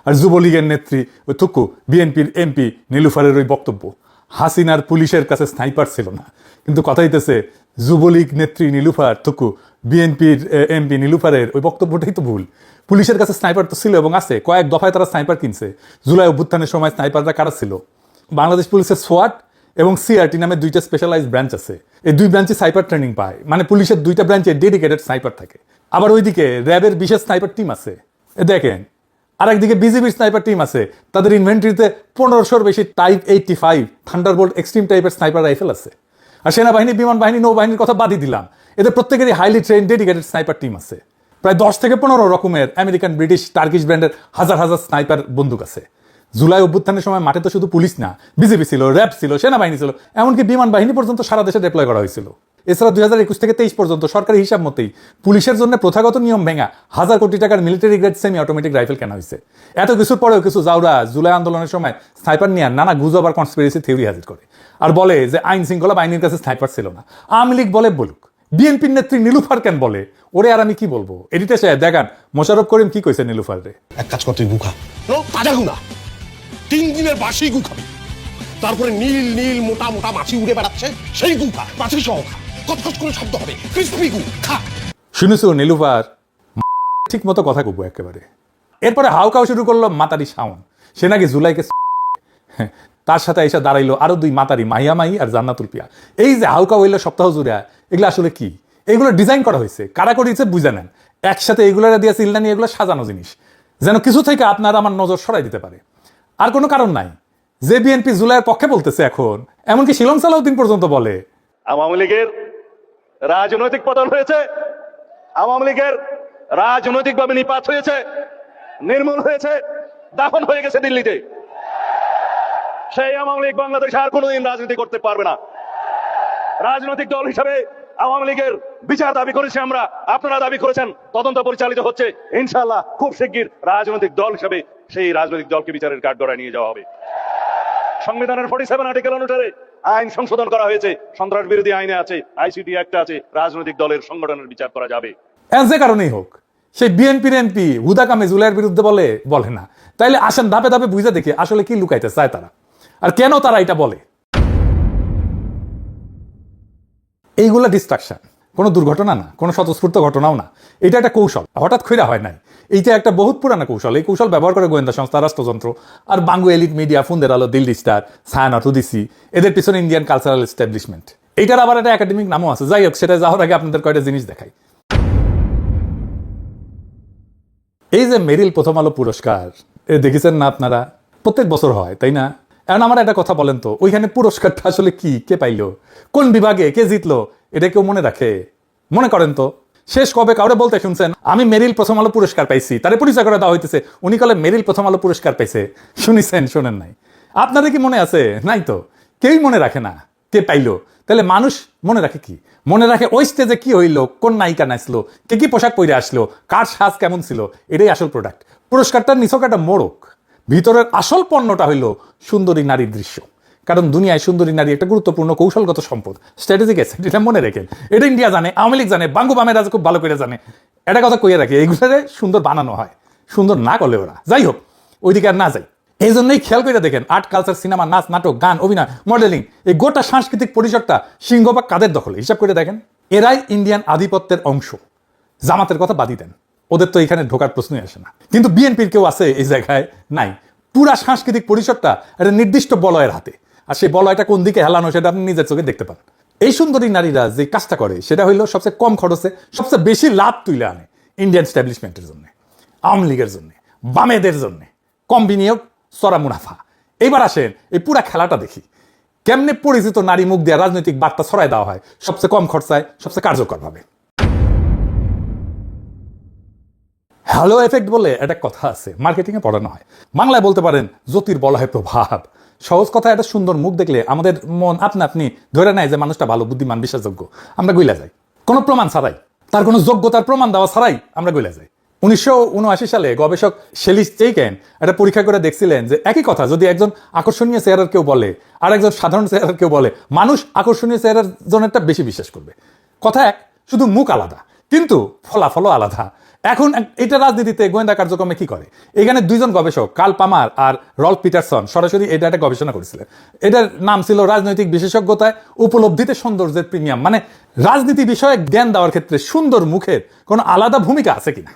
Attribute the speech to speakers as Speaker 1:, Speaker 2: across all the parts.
Speaker 1: আর যুবলীগের নেত্রী ওই থুকু বিএনপির এমপি নীলুফারের ওই বক্তব্য, হাসিনার পুলিশের কাছে স্নাইপার ছিল না, কিন্তু কথা হইতেছে যুবলীগ নেত্রী নীলুফার থুকু বিএনপির এমপি নীলুফারের ওই বক্তব্যটাই তো ভুল। পুলিশের কাছে স্নাইপার তো ছিল এবং আছে, কয়েক দফায় তারা স্নাইপার কিনছে। জুলাই অভ্যুত্থানের সময় স্নাইপাররা কারা ছিল? বাংলাদেশ পুলিশের সোয়াট এবং সিআরটি নামে দুইটা স্পেশালাইজ ব্রাঞ্চ আছে। এই দুই ব্রাঞ্চে স্নাইপার ট্রেনিং পায়, মানে পুলিশের দুইটা ব্রাঞ্চে ডেডিকেটেড স্নাইপার থাকে। আবার ওইদিকে র্যাবের বিশেষ স্নাইপার টিম আছে। দেখেন, আর একদিকে বিজিবির স্নাইপার টিম আছে, তাদের ইনভেন্টরিতে 1500-র বেশি টাইপ 85 থান্ডারবোল্ট এক্সট্রিম টাইপের স্নাইপার রাইফেল আছে। আর সেনাবাহিনী, বিমান বাহিনী, নৌবাহিনীর কথা বাদই দিলাম, এদের প্রত্যেকেরই highly train dedicated sniper team আছে। প্রায় 10 থেকে 15 রকমের আমেরিকান, ব্রিটিশ, টার্কিশ ব্র্যান্ডের হাজার হাজার স্নাইপার বন্দুক আছে। জুলাই অভ্যুত্থানের সময় মাঠে তো শুধু পুলিশ না, বিজেপি ছিল, র্যাব ছিল, সেনাবাহিনী ছিল, এমনকি বিমান বাহিনী পর্যন্ত সারা দেশে ডিপ্লয় করা হয়েছিল। এছাড়া 2021 থেকে 23 পর্যন্ত সরকারি হিসাব মতেই পুলিশের জন্য প্রথাগত নিয়ম ভেঙা 1000 কোটি টাকার military grade semi automatic rifle কেনা হয়েছে। এত কিছুর পরেও কিছু জাউরা জুলাই আন্দোলনের সময় স্নাইপার নিয়ে নানা গুজব আর কনস্পিরেসি থিওরি হাজির করে আর বলে যে আইন শৃঙ্খলা বাহিনীর কাছে স্নাইপার ছিল না। আওয়ামী লীগ বলে বলুক, বিএনপির নেত্রী নীলুফার কেন বলে? ওরে আর আমি কি বলবো? এডিটে সাহেব দেখান মোশাররফ করিম কি কইছে নীলুফার রে।
Speaker 2: এক কাজ করতে গুখা তাজা গুনা 3 দিনের বাসি গু খাবি, তারপরে নীল নীল মোটা মোটা মাছি উড়ে বেড়াচ্ছে, সেই গু খা, মাছি সহ খা, কটকট করে শব্দ হবে, ক্রিসপি গু খা।
Speaker 1: শুনেছো নীলুফার ঠিক মতো কথা কব একেবারে। এরপরে হাউকাও শুরু করলো মাতারি শাওন, সে নাকি জুলাইকে তার সাথে এসে দাঁড়াইলো আরো 2 মাতারি, মাহিয়া মাহি আর জান্নাতুল পিয়া। এই যে হাউকা হইলো সপ্তাহ জুড়ে, এগুলো আসলে কি? এগুলো ডিজাইন করা হয়েছে, কারা করেছে বুঝে নেন। একসাথে এগুলো দিয়ে চিল্লা নিয়ে এগুলো সাজানো জিনিস, যেন কিছু থেকে আপনার আমার নজর সরাই দিতে পারে। আর কোনো কারণ নাই যে বিএনপি জুলাইয়ের পক্ষে বলতেছে এখন, এমনকি শিলং সালাউদ্দিন পর্যন্ত বলে
Speaker 3: আওয়ামী লীগের রাজনৈতিক পতন হয়েছে, আওয়ামী লীগের রাজনৈতিকভাবে নিপাত হয়েছে, নির্মূল হয়েছে, দাফন হয়ে গেছে দিল্লিতে। সেই আওয়ামী লীগ বাংলাদেশে আর কোনোদিন রাজনীতি করতে পারবে না। রাজনৈতিক দল হিসাবে আওয়ামী লীগের বিচার দাবি করেছি আমরা, আপনারা দাবি করেছেন, তদন্ত পরিচালিত হচ্ছে। ইনশাআল্লাহ খুব শিগগির রাজনৈতিক দল হিসাবে সেই রাজনৈতিক দলকে বিচারের কাঠগড়ায় নিয়ে যাওয়া হবে। সংবিধানের 47 আর্টিকেল অনুসারে আইন সংশোধন করা হয়েছে, সন্ত্রাস বিরোধী আইনে আছে, আইসিটি অ্যাক্ট আছে, রাজনৈতিক দলের সংগঠনের বিচার করা যাবে।
Speaker 1: যে কারণেই হোক, সেই বিএনপির এমপি হুদা কামে জুলাইয়ের বিরুদ্ধে বলে না। তাইলে আসেন ধাপে ধাপে বুঝে দেখে আসলে কি লুকাইতে চায় তারা, আর কেন তারা এটা বলে। এইগুলা ডিস্ট্রাকশন, কোনো দুর্ঘটনা না, কোনো স্বতঃস্ফূর্ত ঘটনাও না। এটা একটা কৌশল, হঠাৎ খৈরা হয় নাই। এইটা একটা বহুত পুরানা কৌশল। এই কৌশল ব্যবহার করে গোয়েন্দা সংস্থা, রাষ্ট্রযন্ত্র আর বাঙ্গু এলিট মিডিয়া, ফুন্দের আলো, দিল্লি স্টার, ছায়ানট, উদিসি, এদের পিছনে ইন্ডিয়ান কালচারাল এস্টাবলিশমেন্ট। এইটার আবার একটা একাডেমিক নামও আছে। যাই হোক, সেটা যাওয়ার আগে আপনাদের কয়টা জিনিস দেখাই। এই যে মেরিল প্রথম আলো পুরস্কার দেখেছেন না আপনারা? প্রত্যেক বছর হয়, তাই না? এখন আমার একটা কথা বলেন তো, ওইখানে পুরস্কারটা আসলে কি, কে পাইলো, কোন বিভাগে কে জিতলো, এটা কেউ মনে রাখে? মনে করেন তো, শেষ কবে কাউরে বলতে শুনছেন আমি মেরিল প্রথম আলো পুরস্কার পাইছি? তারে পরিচয় করে দেওয়া হইতেছে, উনি কলে মেরিল প্রথম আলো পুরস্কার পাইছে। শুনিছেন? শোনেন নাই? আপনাদের কি মনে আছে? নাই তো, কেউই মনে রাখে না কে পাইলো। তাহলে মানুষ মনে রাখে কি? মনে রাখে ওই স্টেজে কি হইলো, কোন নায়িকা নাচলো, কে কি পোশাক পরে আসলো, কার সাজ কেমন ছিল। এটাই আসল প্রোডাক্ট। পুরস্কারটার নিছক একটা মোড়ক, ভিতরের আসল পণ্যটা হইল সুন্দরী নারীর দৃশ্য। কারণ দুনিয়ায় সুন্দরী নারী একটা গুরুত্বপূর্ণ কৌশলগত সম্পদ, স্ট্র্যাটেজিক অ্যাসেট। এটা মনে রেখেন, এটা ইন্ডিয়া জানে, আওয়ামী লীগ জানে, বাঙ্গু বামের রাজা খুব ভালো করে জানে। এটা কথা কইয়ে রাখে, এইগুলোরে সুন্দর বানানো হয়, সুন্দর না করলে ওরা। যাই হোক, ওইদিকে আর না যাই। এই জন্যই খেয়াল করে দেখেন, আর্ট, কালচার, সিনেমা, নাচ, নাটক, গান, অভিনয়, মডেলিং, এই গোটা সাংস্কৃতিক পরিসরটা সিংহভাগ কাদের দখলে? হিসাব করে দেখেন। এরাই ইন্ডিয়ান আধিপত্যের অংশ। জামাতের কথা বাদই দেন, ওদের তো এখানে ঢোকার প্রশ্নই আসে না। কিন্তু বিএনপির কেউ আছে এই জায়গায়? নাই। পুরা সাংস্কৃতিক পরিসরটা একটা নির্দিষ্ট বলয়ের হাতে, আর সেই বলয়টা কোন দিকে হেলানো সেটা আপনি নিজের চোখে দেখতে পান। এই সুন্দরী নারীরা যে কাজটা করে সেটা হইলো সবচেয়ে কম খরচে সবচেয়ে বেশি লাভ তুলে আনে ইন্ডিয়ান স্ট্যাবলিশমেন্টের জন্য, আওয়ামী লীগের জন্য, বামেদের জন্য। কম বিনিয়োগ, চড়া মুনাফা। এইবার আসেন এই পুরা খেলাটা দেখি, কেমনে পরিচিত নারী মুখ দিয়ে রাজনৈতিক বার্তা ছড়াই দেওয়া হয় সবচেয়ে কম খরচায়, সবচেয়ে কার্যকরভাবে। হ্যালো এফেক্ট বলে একটা কথা আছে, মার্কেটিংয়ে পড়ানো হয়। বাংলায় বলতে পারেন জ্যোতির্বলয় প্রভাব। সহজ কথা, একটা সুন্দর মুখ দেখলে আমাদের মন আপনি ধরে নেয় যে মানুষটা ভালো, বুদ্ধিমান, বিশ্বাসযোগ্য। আমরা গইলা যাই কোনো প্রমাণ ছাড়াই, তার কোনো যোগ্যতার প্রমাণ দেওয়া ছাড়াই আমরা গইলা যাই। 1979 সালে গবেষক শেলি চেইকেন একটা পরীক্ষা করে দেখছিলেন যে একই কথা যদি একজন আকর্ষণীয় চেহারার কেউ বলে আর একজন সাধারণ চেহারার কেউ বলে, মানুষ আকর্ষণীয় চেহারার জনেরটা বেশি বিশ্বাস করবে। কথা এক, শুধু মুখ আলাদা, কিন্তু ফলাফলও আলাদা। এখন এটা রাজনীতিতে গোয়েন্দা কার্যক্রমে কি করে? এখানে দুইজন গবেষক কার্ল পামার আর রল্ফ পিটারসন সরাসরি এটা একটা গবেষণা করেছিলেন। এটার নাম ছিল রাজনৈতিক বিশেষজ্ঞতায় উপলব্ধিতে সৌন্দর্যের প্রিমিয়াম, মানে রাজনীতি বিষয়ে জ্ঞান দেওয়ার ক্ষেত্রে সুন্দর মুখের কোনো আলাদা ভূমিকা আছে কিনা।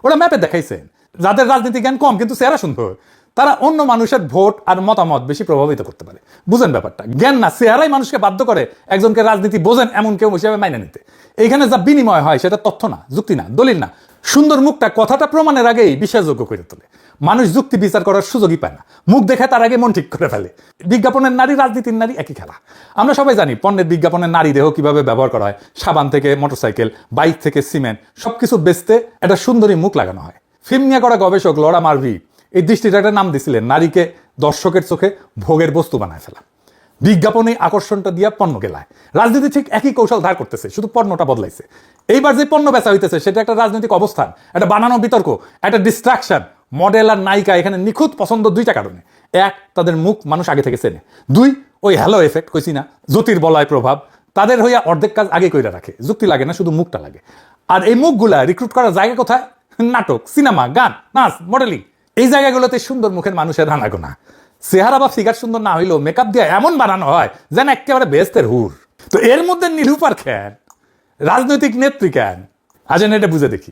Speaker 1: ওরা ম্যাপে দেখাইছেন যাদের রাজনীতি জ্ঞান কম কিন্তু চেহারা সুন্দর, তারা অন্য মানুষের ভোট আর মতামত বেশি প্রভাবিত করতে পারে। বুঝেন ব্যাপারটা? জ্ঞান না, চেহারাই মানুষকে বাধ্য করে একজনকে রাজনীতি বোঝেন এমন কেউ হিসেবে মাইনে নিতে। এইখানে যা বিনিময় হয় সেটা তথ্য না, যুক্তি না, দলিল না। সুন্দর মুখটা কথাটা প্রমাণের আগেই বিশ্বাসযোগ্য করে তোলে। মানুষ যুক্তি বিচার করার সুযোগই পায় না, মুখ দেখে তার আগে মন ঠিক করে ফেলে। বিজ্ঞাপনের নারী রাজনীতির নারী একই খেলা। আমরা সবাই জানি পণ্যের বিজ্ঞাপনের নারী দেহ কিভাবে ব্যবহার করা হয়। সাবান থেকে মোটরসাইকেল, বাইক থেকে সিমেন্ট, সবকিছু বেচতে একটা সুন্দরী মুখ লাগানো হয়। ফিল্ম নিয়ে করা গবেষক লরা মার্ভি এই দৃষ্টিটা একটা নাম দিছিলেন নারীকে দর্শকের চোখে ভোগের বস্তু বানায় ফেলা। বিজ্ঞাপনে আকর্ষণটা দিয়ে পণ্য গেলায়। রাজনীতি ঠিক একই কৌশল ধার করতেছে, শুধু পণ্যটা বদলাইছে। এইবার যে পণ্য বেচা হইতেছে সেটা একটা রাজনৈতিক অবস্থান, একটা বানানো বিতর্ক, একটা ডিস্ট্রাকশন। মডেল আর নায়িকা এখানে নিখুঁত পছন্দ দুইটা কারণে। এক, তাদের মুখ মানুষ আগে থেকে চেনে। দুই, ওই হ্যালো এফেক্ট কইছি না, জ্যোতির্বলয় প্রভাব, তাদের হইয়া অর্ধেক কাজ আগে কইরা রাখে। যুক্তি লাগে না, শুধু মুখটা লাগে। আর এই মুখগুলা রিক্রুট করার জায়গা কোথায়? নাটক, সিনেমা, গান, নাচ, মডেলিং। এই জায়গাগুলোতে সুন্দর মুখের মানুষের হানাগোনা। চেহারা বা ফিগার সুন্দর না হইলেও মেকআপ দিয়ে এমন বানানো হয় যেন একেবারে বেহেস্তের হুর। তো এর মধ্যে নীলুফার কেন, রাজনৈতিক নেত্রী কেন? আসেন এটা বুঝে দেখি।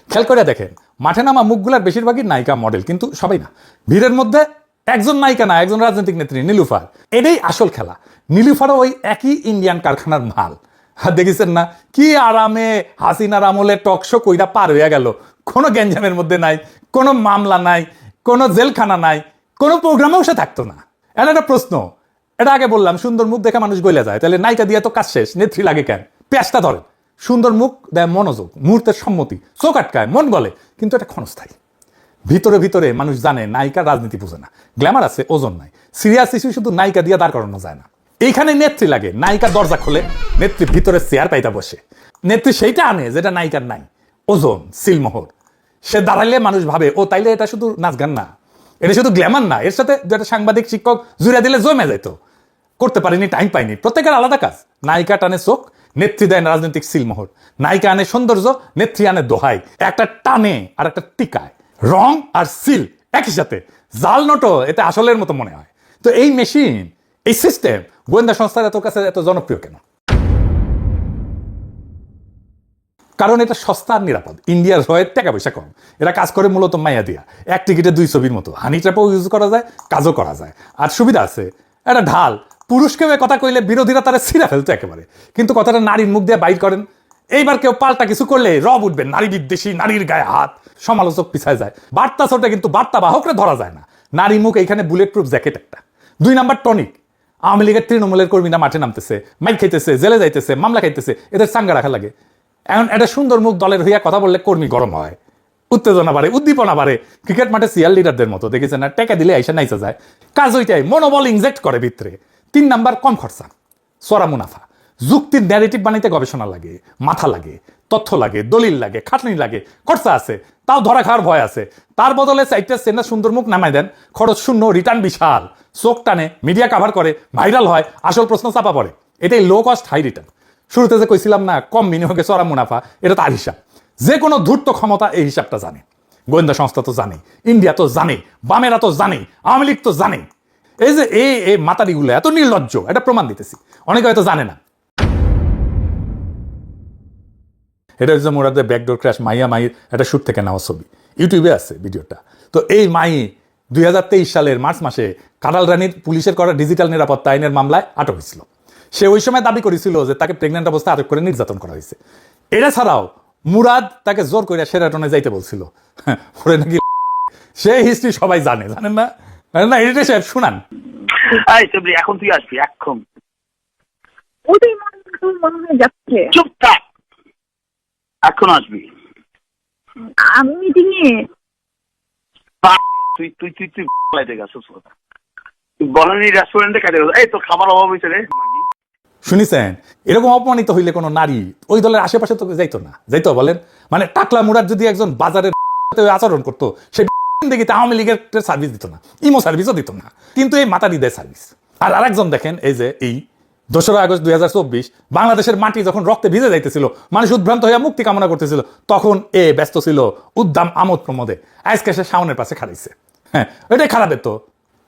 Speaker 1: খেয়াল করে দেখেন, মাঠে নামা মুখগুলার বেশিরভাগই নায়িকা মডেল, কিন্তু সবাই না। ভিড়ের মধ্যে একজন নায়িকা না, একজন রাজনৈতিক নেত্রী নীলুফার। এটাই আসল খেলা। নীলুফারও ওই একই ইন্ডিয়ান কারখানার মাল। দেখেছেন না কি আরামে হাসিনার আমলে টকশো কইরা পার হইয়া গেল। কোনো গ্যাঞ্জামের মধ্যে নাই, কোনো মামলা নাই, কোনো জেলখানা নাই, কোনো প্রোগ্রামেও সে থাকতো না। এটা একটা প্রশ্ন। এটা আগে বললাম, সুন্দর মুখ দেখে মানুষ গলে যায়, তাহলে নায়িকা দিয়ে তো কাজ শেষ, নেত্রী লাগে কেন? পেঁচটা ধরেন। সুন্দর মুখ দেয় মনোযোগ, মুহূর্তের সম্মতি, চোখ আটকায়, মন গলে, কিন্তু এটা ক্ষণস্থায়ী। ভিতরে ভিতরে মানুষ জানে নায়িকা রাজনীতি বুঝে না, গ্ল্যামার আছে, ওজন নাই। সিরিয়াস ইস্যু শুধু নায়িকা দিয়ে দাঁড় করানো যায় না। এইখানে নেত্রী লাগে। নায়িকা দরজা খোলে, নেত্রী ভিতরে চেয়ার পাইতা বসে। নেত্রী সেইটা আনে যেটা নায়িকার নাই, ওজন, সিলমোহর। সে দাঁড়াইলে মানুষ ভাবে ও তাইলে এটা শুধু নাচ গান না, এটা শুধু গ্ল্যামার না, এর সাথে একটা সাংবাদিক শিক্ষক জুড়ে দিলে জমে যেত। করতে পারিনি, টাইম পাইনি। প্রত্যেকের আলাদা কাজ। নায়িকা টানে চোখ, নেত্রী দেয় রাজনৈতিক সিলমোহর। নায়িকা আনে সৌন্দর্য, নেত্রী আনে দোহাই। একটা টানে আর একটা টিকায়। রং আর সিল একই সাথে। জাল নোটও এতে আসলের মতো মনে হয়। তো এই মেশিন, এই সিস্টেম গোয়েন্দা সংস্থার এত কাছে এত জনপ্রিয় কেন? কারণ এটা সস্তা আর নিরাপদ। ইন্ডিয়ার হয়ে টাকা পয়সা কম। এরা কাজ করে মূলত মাইয়া দিয়া। এক টিকিটে 2 ছবির মতো। হানি ট্র্যাপও ইউজ করা যায়, কাজও করা যায়। আর সুবিধা আছে, একটা ঢাল। পুরুষকে কথা কইলে বিরোধীরা তারা ছিঁড়া ফেলতো একেবারে, কিন্তু কথাটা নারীর মুখ দিয়ে বাইর করেন। এইবার কেউ পাল্টা কিছু করলে রব উঠবে, নারী বিদ্বেষী, নারীর গায়ে হাত, সমালোচক পিছায় যায়। বার্তা ছোটে কিন্তু বার্তা বাহকরে ধরা যায় না। নারী মুখ এইখানে বুলেট প্রুফ জ্যাকেট একটা। 2 নাম্বার টনিক। আওয়ামী লীগের তৃণমূলের কর্মীরা মাঠে নামতেছে, মাইক খাইতেছে, জেলে যাইতেছে, মামলা খাইতেছে, এদের চাঙ্গা রাখা লাগে। এখন একটা সুন্দর মুখ দলের হইয়া কথা বললে কর্মী গরম হয়, উত্তেজনা বাড়ে, উদ্দীপনা বাড়ে। ক্রিকেট মাঠে সিয়ার লিডারদের মতো দেখেছেন না, টেকা দিলে আইসা নাইসা যায়। কাজ ওইটাই, মনোবল ইনজেক্ট করে ভিতরে। 3 নাম্বার কম খরচা, চড়া মুনাফা। যুক্তির ন্যারেটিভ বানাইতে গবেষণা লাগে, মাথা লাগে, তথ্য লাগে, দলিল লাগে, খাটনি লাগে, খরচা আছে, তাও ধরা খাওয়ার ভয় আছে। তার বদলে সাইটটা সেনা সুন্দর মুখ নামাই দেন, খরচ শূন্য, রিটার্ন বিশাল। চোখ টানে, মিডিয়া কাভার করে, ভাইরাল হয়, আসল প্রশ্ন চাপা পড়ে। এটাই লো কস্ট হাই রিটার্ন। শুরুতে যে কইছিলাম না কম বিনিয়োগে চড়া মুনাফা, এটা তার হিসাব। যে কোনো ধূর্ত ক্ষমতা এই হিসাবটা জানে। গোয়েন্দা সংস্থা তো জানে, ইন্ডিয়া তো জানে, বামেরা তো জানে, আওয়ামী লীগ তো জানে। এই যে এই মাতারিগুলো এত নির্লজ্জ, এটা প্রমাণ দিতেছি। অনেকে হয়তো জানে না। এটা হচ্ছে মুরাদের ব্যাকডোর ক্র্যাশ মাইয়া মাইয়ের একটা শুট থেকে নেওয়া ছবি, ইউটিউবে আছে ভিডিওটা। তো এই মাই 2023 সালের মার্চ মাসে কাঁড়াল রানীর পুলিশের করা ডিজিটাল নিরাপত্তা আইনের মামলায় আটক হয়েছিল। সে ওই সময় দাবি করেছিল যে তাকে প্রেগন্যান্ট অবস্থায় আটক করে নির্যাতন করা হয়েছে। এটা ছাড়াও মুরাদ তাকে জোর করে শেরাটনে যাইতে বলছিল। পরে নাকি সে হিস্ট্রি সবাই জানে, জানেন না? না, এটা সাহেব শুনান।
Speaker 4: এখন তুই আসবি এখন।
Speaker 5: ওটাই মনে হয় যাচ্ছে।
Speaker 4: চুপ থাক, এখন আসবি।
Speaker 5: আমি মিটিং এ।
Speaker 4: তুই তুই তুই তুই লাইতে গেছিস কথা। বলানি রেস্টুরেন্টে কাজে গেল। এই তোর খাবার অভাব হয়েছে রে।
Speaker 1: শুনিছেন? এরকম অপমানিত হইলে কোনো নারী ওই দলের আশেপাশে তো যাইতো না, যাইতো বলেন? মানে টাকলা মুরাদ যদি একজন বাজারের আচরণ করতো, সে দেখিতে আওয়ামী লীগের সার্ভিস দিত না, ইমো সার্ভিসও দিত না, কিন্তু এই মাতারি দেয় সার্ভিস। আর আরেকজন দেখেন, এই যে এই 2রা আগস্ট 2024 বাংলাদেশের মাটি যখন রক্তে ভিজে যাইতেছিল, মানুষ উদ্ভ্রান্ত হইয়া মুক্তি কামনা করতেছিল, তখন ব্যস্ত ছিল উদ্দাম আমোদ প্রমোদে। আজকে সে শাওনের পাশে খাড়াইছে। হ্যাঁ, এটাই খারাপের তো।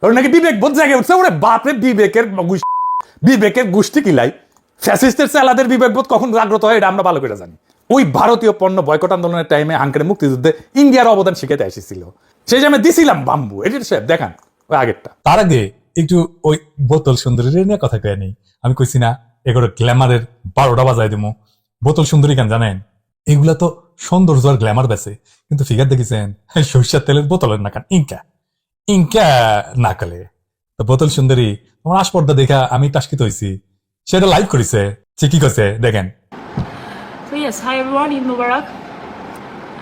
Speaker 1: ওর নাকি বিবেক বোধ জায়গায় উঠছে। ওরে বাপরে, বিবেকের গোষ্ঠী কিলাই। ফ্যাসিস্টের চালাদের বিবেকবোধ কখন জাগ্রত হয় এটা আমরা ভালো করে জানি। ওই ভারতীয় পণ্য বয়কট আন্দোলনের টাইমে হাঙ্কারের মুক্তিযুদ্ধে ইন্ডিয়ার অবদান শিখাতে এসেছিল। সেই যে আমি দিছিলাম বাম্বু, এটির সাহেব দেখান ওই আগেরটা।
Speaker 6: তার আগে একটু ওই বোতল সুন্দরীর নিয়ে কথা কয়ে নেই। আমি কইছি না এগুলো গ্ল্যামারের 12টা বাজাই দেবো। বোতল সুন্দরী কেন জানেন? এগুলা তো সৌন্দর্য আর গ্ল্যামার বেছে, কিন্তু ফিগার দেখেছেন সরিষার তেলের বোতলের না কান ইনকা না কালে। তো বোতল সুন্দরী আমার আসপর্দা দেখা আমি টাস্কিত হয়েছি। সেটা লাইভ করেছে, সে কি করছে দেখেন।
Speaker 7: So yes, hi everyone, Eid Mubarak.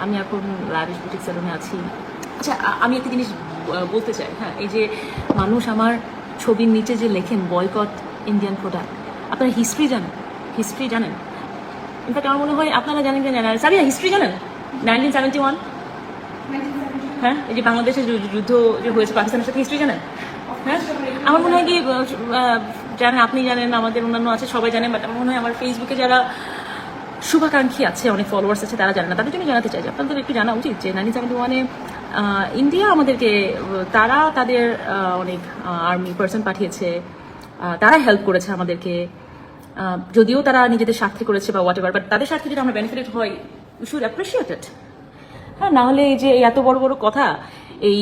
Speaker 7: আমি এখন লাভিশ বুটিক সেলুনে আছি। আচ্ছা, আমি একটা জিনিস বলতে চাই। হ্যাঁ, এই যে মানুষ আমার ছবির নিচে যে লেখেন বয়কট ইন্ডিয়ান প্রোডাক্ট, আপনারা হিস্ট্রি জানেন? ইনফ্যাক্ট আমার মনে হয় আপনারা জানেন কি জানেন, সাবিয়া হিস্ট্রি জানেন? 1971, হ্যাঁ, এই যে বাংলাদেশের যুদ্ধ যে হয়েছে পাকিস্তানের সাথে, হিস্ট্রি জানেন? হ্যাঁ, আমার মনে হয় কি জানেন, আপনি জানেন, আমাদের অন্যান্য আছে, সবাই জানেন, বাট আমার মনে হয় আমার ফেসবুকে যারা শুভাকাঙ্ক্ষী আছে, অনেক ফলোয়ার্স আছে, তারা জানে না। তাদের জন্য জানাতে চাই যে আপনাদের একটু জানা উচিত যে 1971-এ ইন্ডিয়া আমাদেরকে, তারা তাদের অনেক আর্মি পার্সন পাঠিয়েছে, তারা হেল্প করেছে আমাদেরকে, যদিও তারা নিজেদের স্বার্থে করেছে বা হোয়াট এভার, বাট তাদের স্বার্থে যদি আমরা বেনিফিটেড হয়, উই শুড অ্যাপ্রিসিয়েট ইট। হ্যাঁ, না হলে এই যে এত বড় বড় কথা, এই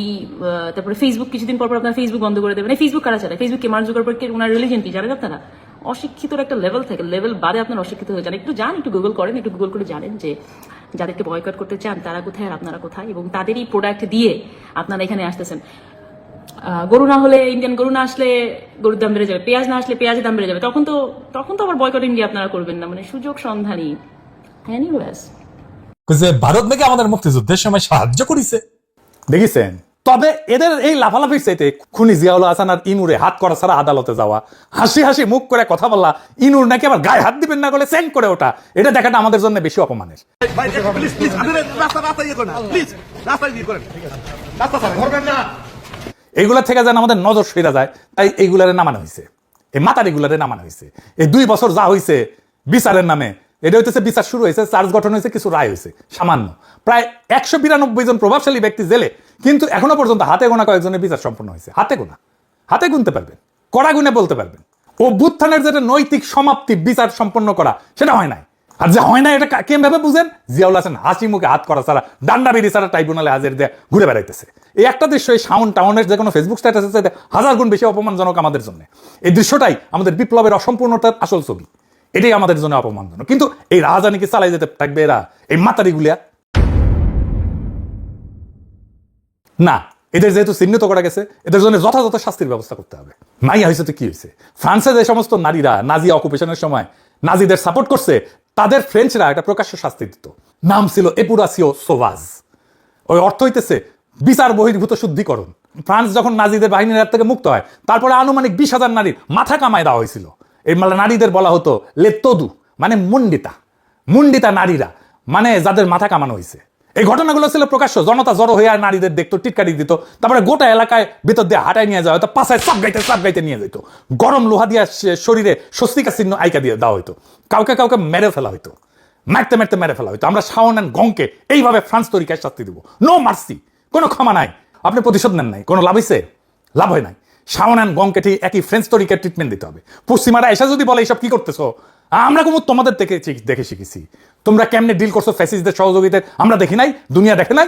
Speaker 7: তারপরে ফেসবুক কিছুদিন পর আপনারা ফেসবুক বন্ধ করে দেবেন। এই ফেসবুক কারা চালায়? ফেসবুককে মার্ক জুকারবার্গের ওনার রিলিজিয়ন কি জানেন আপনারা? অশিক্ষিতর একটা লেভেল থাকে, লেভেল বাদে আপনার অশিক্ষিত হয়ে যান। একটু যান, একটু গুগল করেন, একটু গুগল করে জানেন যে যাদেরকে বয়কট করতে চান তারা কোথায় আর আপনারা কোথায়, এবং তাদেরই প্রোডাক্ট দিয়ে আপনারা এখানে আসতেছেন। গরু না হলে, ইন্ডিয়ান গরু না আসলে গরুর দাম বেড়ে যাবে, পেঁয়াজ না আসলে পেঁয়াজের দাম বেড়ে যাবে, তখন তো আবার বয়কট ইন্ডিয়া আপনারা করবেন না। মানে সুযোগ সন্ধানী। এনিওয়েজ,
Speaker 6: ভারত নাকি আমাদের মুক্তিযুদ্ধের সময় সাহায্য করেছে,
Speaker 1: দেখেছেন? তবে এদের এই লাফালাফির চাইতে খুনি জিয়াউল হাসান আর ইনুরে হাত করা ছাড়া আদালতে যাওয়া, হাসি হাসি মুখ করে কথা বলা, ইনুর নাকি আবার গায়ে হাত দিবেন না বলে সেন্ড করে ওটা, এটা দেখাটা আমাদের জন্য বেশি অপমানের। এইগুলা থেকে যেন আমাদের নজর সইরা যায়, তাই এইগুলারে নামানো হয়েছে, এই মাতারিগুলারে নামানো হয়েছে। এই 2 বছর যা হয়েছে বিচারের নামে, এটা হইতেছে বিচার শুরু হয়েছে, চার্জ গঠন হয়েছে, কিছু রায় হয়েছে সামান্য, প্রায় 192 জন প্রভাবশালী ব্যক্তি জেলে, কিন্তু এখনো পর্যন্ত হাতে গোনা কয়েকজনের বিচার সম্পন্ন হয়েছে। হাতে গুনতে পারবেন, কড়া গুনে বলতে পারবেন। অভ্যুত্থানের যেটা নৈতিক সমাপ্তি, বিচার সম্পন্ন করা, সেটা হয় নাই। আর যে হয় না, এটা কেমভাবে বুঝেন? জিয়াউল হাসান হাসি মুখে হাত করা ছাড়া, ডান্ডা বিড়ি ছাড়া ট্রাইব্যুনালে হাজির দিয়ে ঘুরে বেড়াইতেছে। এই একটা দৃশ্য এই টাউনের যে কোনো ফেসবুক স্ট্যাটাস আছে, 1000 গুণ বেশি অপমানজনক আমাদের জন্য। এই দৃশ্যটাই আমাদের বিপ্লবের অসম্পূর্ণতার আসল ছবি। এটাই আমাদের জন্য অপমানজনক। কিন্তু এই রাজধানী কি চালাই যেতে থাকবে এরা, এই মাতারিগুলিয়া? না, এদের যেহেতু চিহ্নিত করা গেছে, এদের জন্য যথাযথ শাস্তির ব্যবস্থা করতে হবে। নাই হয়েছে তো কি হয়েছে? ফ্রান্সে যে সমস্ত নারীরা নাজি অকুপেশনের সময় নাজিদের সাপোর্ট করছে, তাদের ফ্রেঞ্চরা একটা প্রকাশ্য শাস্তি দিত, নাম ছিল এপুরাসিও সোভাজ। ওই অর্থ হইতেছে বিচার বহির্ভূত শুদ্ধিকরণ। ফ্রান্স যখন নাজিদের বাহিনীর হাত থেকে মুক্ত হয়, তারপরে আনুমানিক 20,000 নারীর মাথা কামায় দেওয়া হয়েছিল। এই নারীদের বলা হতো লেতদু, মানে মুন্ডিতা নারীরা, মানে যাদের মাথা কামানো হয়েছে। এই ঘটনাগুলো ছিল প্রকাশ্য, জনতা জড়ো হয়ে আর নারীদের দেখতো, টিটকারি দিত, তারপরে গোটা এলাকায় ভিতর দিয়ে হাঁটায় নিয়ে যাওয়া হতো, পাশায় চাপ গাইতে নিয়ে যেত, গরম লোহা দিয়ে শরীরে স্বস্তিকা চিহ্ন আইকা দিয়ে দেওয়া হইতো, কাউকে মেরে ফেলা হইতো, মারতে মেরে ফেলা হইতো। আমরা শাওন অ্যান্ড গংকে এইভাবে ফ্রান্স তরিকায় শাস্তি দিব, নো মার্সি, কোনো ক্ষমা নাই। আপনি প্রতিশোধ নেন নাই, কোনো লাভ হয়েছে? লাভ হয় নাই। শাওন অ্যান্ড গংকে ঠিক একই ফ্রেঞ্চ তরিকার ট্রিটমেন্ট দিতে হবে। পশ্চিমারা এসে যদি বলে এইসব কি করতেছো, আমরা কোনো তোমাদের দেখে শিখেছি। তোমরা কেমনে ডিল করছো ফ্যাসিস্টদের সহযোগিতায়, আমরা দেখি নাই, দুনিয়া দেখে নাই।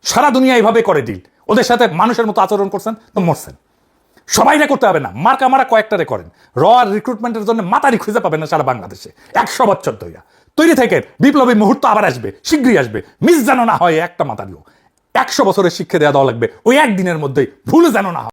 Speaker 1: সারা দুনিয়া এইভাবে করে ডিল। ওদের সাথে মানুষের মতো আচরণ করছেন তো মরছেন। সবাইরে করতে হবে না, মারা কয়েকটারে করেন। র আর রিক্রুটমেন্টের জন্য মাতারি খুঁজে পাবেন না সারা বাংলাদেশে। 100 বছর ধইয়া তৈরি থেকে বিপ্লবী মুহূর্ত আবার আসবে, শীঘ্রই আসবে। মিস যেন না হয় একটা মাতারিও। 100 বছরের শিক্ষা দেওয়া লাগবে ওই একদিনের মধ্যেই, ভুল যেন না হয়।